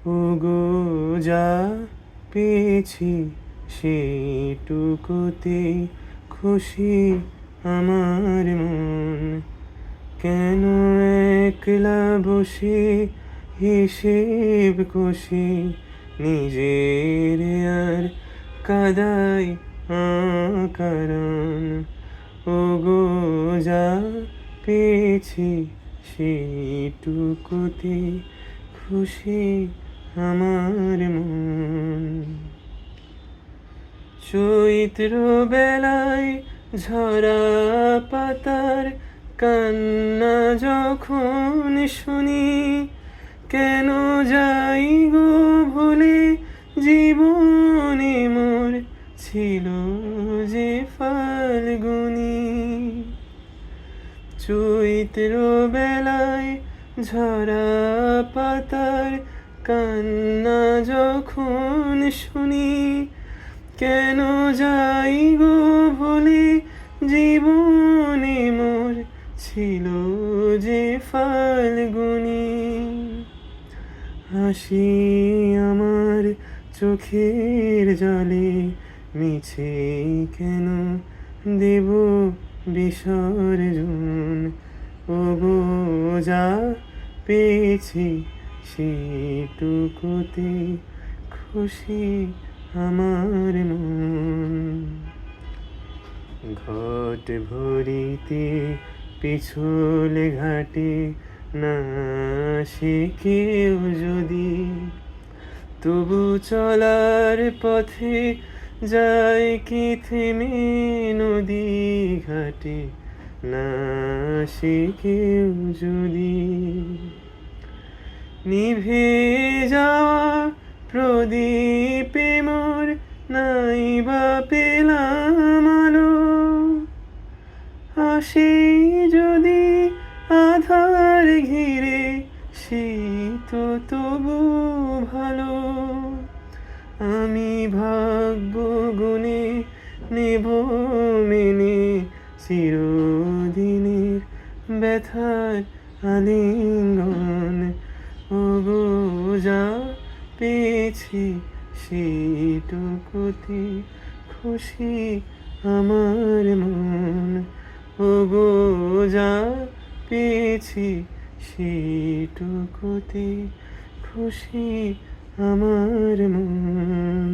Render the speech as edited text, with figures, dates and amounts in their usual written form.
ওগো যা পেয়েছি সেটুকুতে খুশি আমার মন। কেন একলা বসে হিসেব কষি নিজের আর কাদাই কারণ। ওগো যা পেয়েছি সেটুকুতে খুশি আমার মন। চৈত্র বেলায় ঝরা পাতার কান্না যখন শুনি, কেন যাই গো ভুলে জীবনে মোর ছিল যে ফাল্গুনি। চৈত্র বেলায় ঝরা পাতার কান্না যখন শুনি, কেন যাই গো ভুলে জীবনে মোর ছিল যে ফাল্গুনি। হাসি আমার চোখের জলে মিছে কেন দেব বিসর্জন। ওগো যা পেয়েছি সেটুকুতে খুশি আমার মন। ঘট ভরিতে পিছল ঘাটে না সে কেউ যদি, তবু চলার পথে যায় কি থেমে নদী ঘাটে না সে কেউ যদি। নিভে যাওয়া প্রদীপে মোর নাই বা পেলাম আলো, আসে যদি আধার ঘিরে সেই তো তবু ভালো। আমি ভাগ্য গুণে নেব মেনে চিরদিনের ব্যথার আলিঙ্গন। ওগো যা পেয়েছি সেটুকুতে খুশি আমার মন। ওগো যা পেয়েছি সেটুকুতে খুশি আমার মন।